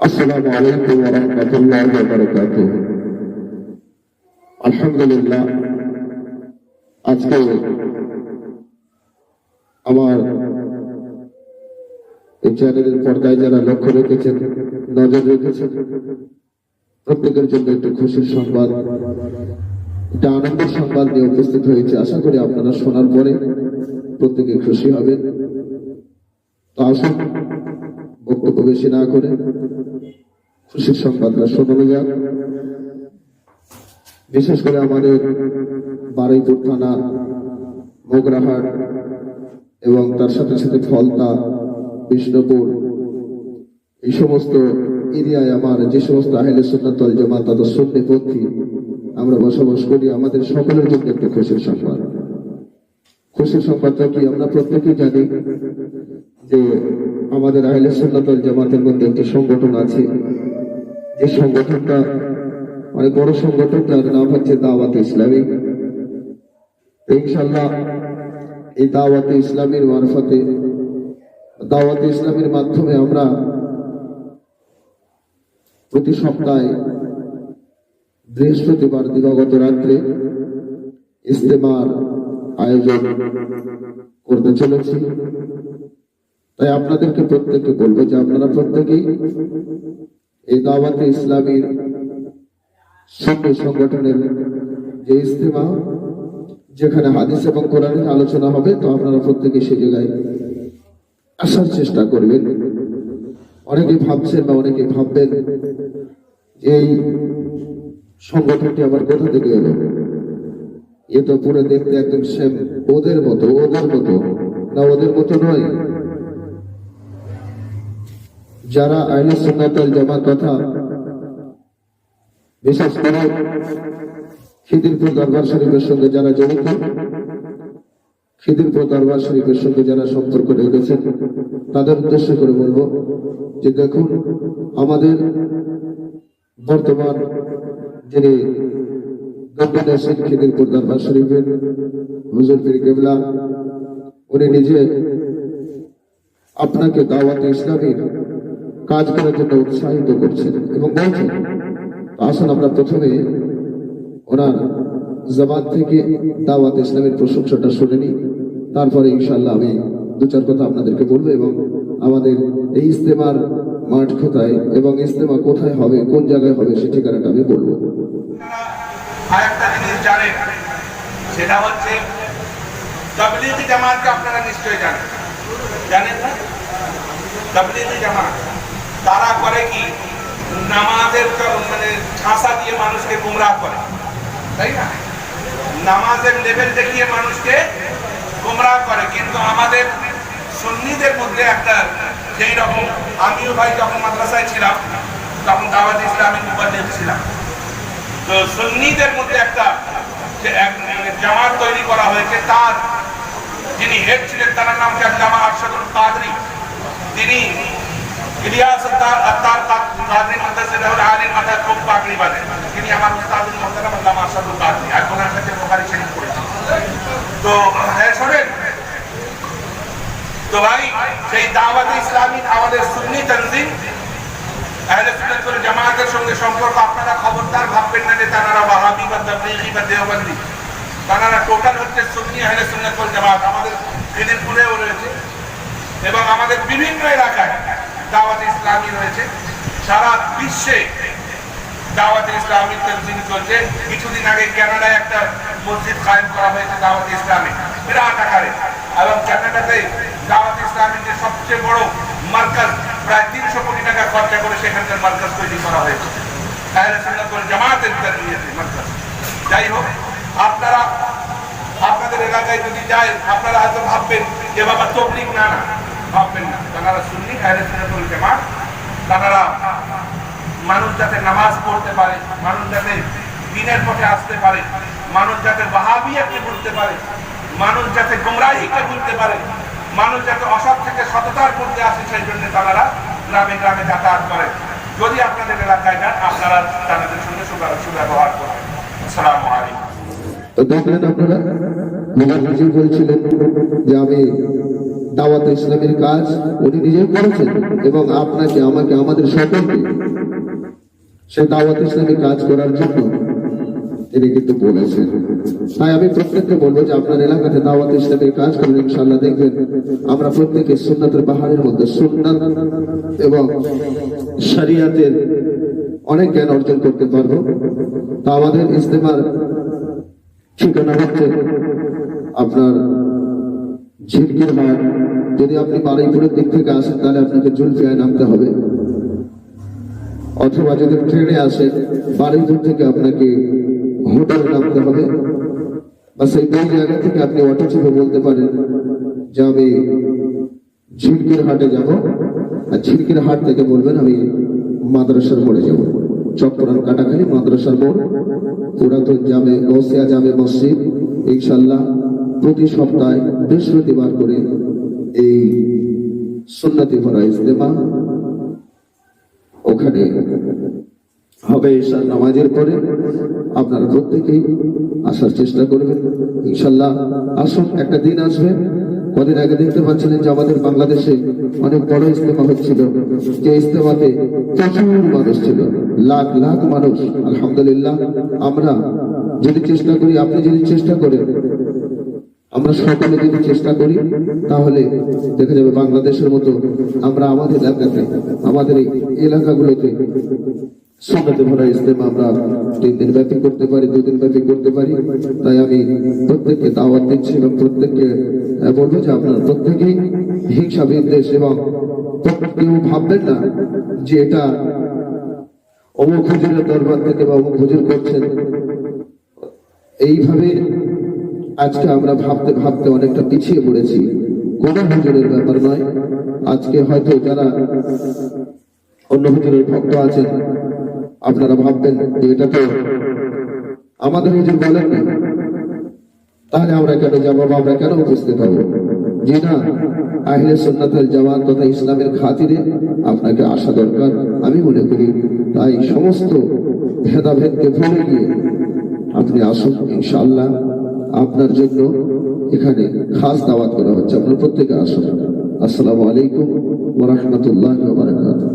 আসসালামু আলাইকুম ওয়া রাহমাতুল্লাহি ওয়া বারাকাতুহু। আলহামদুলিল্লাহ, আজকে আমার এই চ্যানেলের পর্দায় যারা লক্ষ্য রেখেছেন, নজর রেখেছেন, প্রত্যেকের জন্য একটু খুশির সংবাদ, একটা আনন্দের সংবাদ নিয়ে উপস্থিত হয়েছে। আশা করি আপনারা শোনার পরে প্রত্যেকে খুশি হবেন। তো আসুন, বক্তব্য বেশি না করে খুশির সংবাদটা শোনানো যাক। বিশেষ করে আমাদের বারুইপুর থানা, মোগরাহাট এবং তার সাথে সাথে ফলতা, বিষ্ণুপুর, এই সমস্ত এরিয়ায় আমার যে সমস্ত আহলে সুন্নাত ওয়াল জামাত অথবা সুন্নিপন্থী আমরা বসবাস করি, আমাদের সকলের জন্য একটা খুশির সংবাদ। খুশির সংবাদটা কি? আমরা প্রত্যেকেই জানি যে আমাদের আহলে সুন্নাত ওয়াল জামাতের মধ্যে একটি সংগঠন আছে, যে সংগঠনটা অনেক বড় সংগঠন, যার নাম হচ্ছে দাওয়াতে ইসলামী। ইনশাআল্লাহ এই দাওয়াতে ইসলামীর মারফতে, দাওয়াতে ইসলামীর মাধ্যমে আমরা প্রতি সপ্তাহে বৃহস্পতিবার দিবাগত রাত্রে ইজতেমার আয়োজন করতে চলেছি। তাই আপনাদেরকে প্রত্যেককে বলবো যে আপনারা প্রত্যেকেই এই দাওয়াতে ইসলামীর সুন্নি সংগঠনের যে ইজতেমা, যেখানে হাদিস এবং কোরআনের আলোচনা হবে, তো আপনারা প্রত্যেকে সেই জায়গায় আসার চেষ্টা করবেন। অনেকেই ভাবছেন বা অনেকেই ভাববেন এই সংগঠনটি আবার কোথা থেকে এলো, এ তো পুরো দেখতে একদম সেম ওদের মতো। না, ওদের মতো নয়। যারা আহলে সুন্নাত ওয়াল জামাত তথা বিশেষ করে খিদিরপুর দরবার শরীফের সঙ্গে যারা জড়িত, খিদিরপুর দরবার শরীফের সঙ্গে যারা সম্পর্ক রেখেছেন, তাদের উদ্দেশ্য করে বলবো যে দেখুন, আমাদের বর্তমান যিনি গদ্দার আছেন খিদিরপুর দরবার শরীফের হুজুর পীর কেবলা, উনি নিজে আপনাকে দাওয়াতে ইসলামীর কাজ করার জন্য উৎসাহিত করছেন এবং বলছেন। আসুন আমরা প্রথমে ওনার জবান থেকে দাওয়াত ইসলামের প্রশংসাটা শুনে নিই, তারপরে ইনশাআল্লাহ আমি দু চার কথা আপনাদেরকে বলবো এবং আমাদের এই ইজতেমার মাঠ কোথায় এবং ইজতেমা কোথায় হবে, কোন জায়গায় হবে, সে ঠিকানাটা আমি বলবো। আরেকটা জিনিস জানেন, সেটা হচ্ছে তাবলীগী জামাতকে আপনারা নিশ্চয়ই জানেন না? তাবলীগী জামাত তারা করে কি, নামাজের মানে ঝাঁসা দিয়ে মানুষকে গুমরাহ করে, তাই না? নামাজের লেভেল দেখিয়ে মানুষকে গুমরাহ করে। কিন্তু আমাদের সুন্নিদের মধ্যে একটা, যেই রকম আমিও ভাই যখন মাদ্রাসায় ছিলাম তখন দাওয়াত ইসলামের মুবাল্লিগ ছিলাম, তো সুন্নিদের মধ্যে একটা জামাত তৈরি করা হয়েছে। তার যিনি হেড ছিলেন তার নাম হচ্ছে আল্লামা আরশাদুল কাদরি। তিনি ইলিয়াস আত্তার কাদরি মাদ্রাসার আলিম মাথা খুব পাগড়ি বাঁধেন। তিনি আমার উস্তাদুল মুহতারাম আল্লামা আরশাদুল কাদরি, আর ওনার কাছে বুখারী শরীফ পড়েছেন। তো হ্যাঁ শোনেন তো ভাই, সেই দাওয়াতে ইসলামী আমাদের সুন্নি তানজিম আহলে সুন্নাত ওয়াল জামাতের সঙ্গে সম্পর্ক। আপনারা খবরদার ভাববেন না যে তারা ওয়াহাবি বা তাবলীগী বা দেওবন্দি। তারা টোটাল হচ্ছে সুন্নি আহলে সুন্নাত ওয়াল জামাত। আমাদের খিদিরপুরেও রয়েছে এবং আমাদের বিভিন্ন এলাকায় দাওয়াতে ইসলামী রয়েছে। সারা বিশ্বে দাওয়াতে ইসলামী তানজিম চলছে। কিছুদিন আগে কানাডায় একটা মসজিদ কায়েম করা হয়েছে দাওয়াতে ইসলামী, বিরাট আকারে। এবং কানাডাতে দাওয়াতে ইসলামীর যে সবচেয়ে বড় মার্কাজ, প্রায় 300 কোটি টাকা খরচা করে সেখানকার মার্কাজ তৈরি করা হয়েছে, আহলে সুন্নাত ওয়াল জামাতের মার্কাজ। যাই হোক, আপনারা আপনাদের এলাকায় যদি যায়, আপনারা হয়তো ভাববেন যে বাবা তাবলীগ, না ভাববেন না। তারা সুন্নি আহলে সুন্নাত ওয়াল জামাত। তারা মানুষ যাতে নামাজ পড়তে পারে, মানুষ যাতে দ্বীনের পথে আসতে পারে, মানুষ যাতে ওয়াহাবিয়াতকে বুঝতে পারে, মানুষ যাতে গুমরাহিকে বুঝতে পারে, মানুষ যাতে অসৎ থেকে সততার মধ্যে আসে, সেই জন্য তারা গ্রামে গ্রামে যাতায়াত করে। যদি আপনাদের এলাকায় যান, আপনারা তাদের সঙ্গে সুব্যবহার করবেন। আসসালামু আলাইকুম। তো দেখলেন আপনারা, নিজে বলছিলেন যে আমি দাওয়াত ইসলামের কাজ উনি নিজে করেছেন এবং আপনাকে আমাকে আমাদের সকলকে সেই দাওয়াত ইসলামী কাজ করার জন্য তিনি কিন্তু বলেছেন। তাই আমি প্রত্যেককে বলবো যে আপনার এলাকাতে দাওয়াত ইসলামের কাজ করবেন, ইনশাআল্লাহ দেখবেন আমরা প্রত্যেকে সুন্নাতের পাহাড়ের মধ্যে সুন্নাত এবং শরিয়াতের অনেক জ্ঞান অর্জন করতে পারবো। তা আমাদের ইজতেমার ঠিকানা হচ্ছে আপনার ঝিরকির হাট। যদি আপনি বারুইপুরের দিক থেকে আসেন তাহলে আপনাকে জুলফিয়ায় নামতে হবে, অথবা যদি ট্রেনে আসে বারুইপুর থেকে আপনাকে হোটেলে নামতে হবে, বা সেই দুই জায়গা থেকে আপনি অটো চেপে বলতে পারেন যে আমি ঝিরকির হাটে যাব, আর ঝিরকির হাট থেকে বলবেন আমি মাদ্রাসার মোড়ে যাব। চক্রান কাটাখালী মাদ্রাসার মোড়, পুরাতন জামে গৌসিয়া জামে মসজিদ। ইনশাআল্লাহ প্রতি সপ্তাহে বৃহস্পতিবার করে এই সুন্নতি ভরা ইজতেমা ওখানে হবে ঈশার নামাজের পরে। আপনারা প্রত্যেকেই আসার চেষ্টা করবেন ইনশাআল্লাহ। আসুন, একটা দিন আসবে, কদিন আগে দেখতে পাচ্ছিলেন যে আমাদের বাংলাদেশে অনেক বড় ইজতেমা হচ্ছিল, যে ইজতেমাতে প্রচুর মানুষ ছিল, লাখ লাখ মানুষ। আলহামদুলিল্লাহ, আমরা যদি চেষ্টা করি, আপনি যদি চেষ্টা করেন, আমরা সকলে যদি চেষ্টা করি, তাহলে দেখা যাবে বাংলাদেশের মতো আমরা আমাদের এলাকাতে, আমাদের এই এলাকাগুলোতে সুন্নতে ভরা ইজতেমা আমরা 3 দিন ব্যাপী করতে পারি, 2 দিন ব্যাপী করতে পারি। তাই আমি প্রত্যেককে দাওয়াত দিচ্ছি এবং প্রত্যেককে বলবো যে আপনারা প্রত্যেকেই হিংসা বিদ্বেষ এবং কেউ ভাববেন না যে এটা অমুক হুজুরের দরবার থেকে বা অমুক হুজুর করছেন। এইভাবে আজকে আমরা ভাবতে ভাবতে অনেকটা পিছিয়ে পড়েছি। কোন হুজুরের ব্যাপার নয়। আজকে হয়তো যারা অন্য হুজুরের ভক্ত আছেন, আপনারা ভাববেন যে এটা তো আমাদের হুজুর বলেন না, তাহলে আমরা কেন যাবো বা আমরা কেন উপস্থিত হবো? জি না, আহলে সুন্নাত ওয়াল জামাত তথা ইসলামের খাতিরে আপনাকে আসা দরকার আমি মনে করি। তাই সমস্ত ভেদাভেদকে ভুলে গিয়ে আপনি আসুন, ইনশাআল্লাহ আপনার জন্য এখানে খাস দাওয়াত করা হচ্ছে। আপনার প্রত্যেকে আসুন। আসসালামু আলাইকুম ওয়া রাহমাতুল্লাহি ওয়া বারাকাতুহু।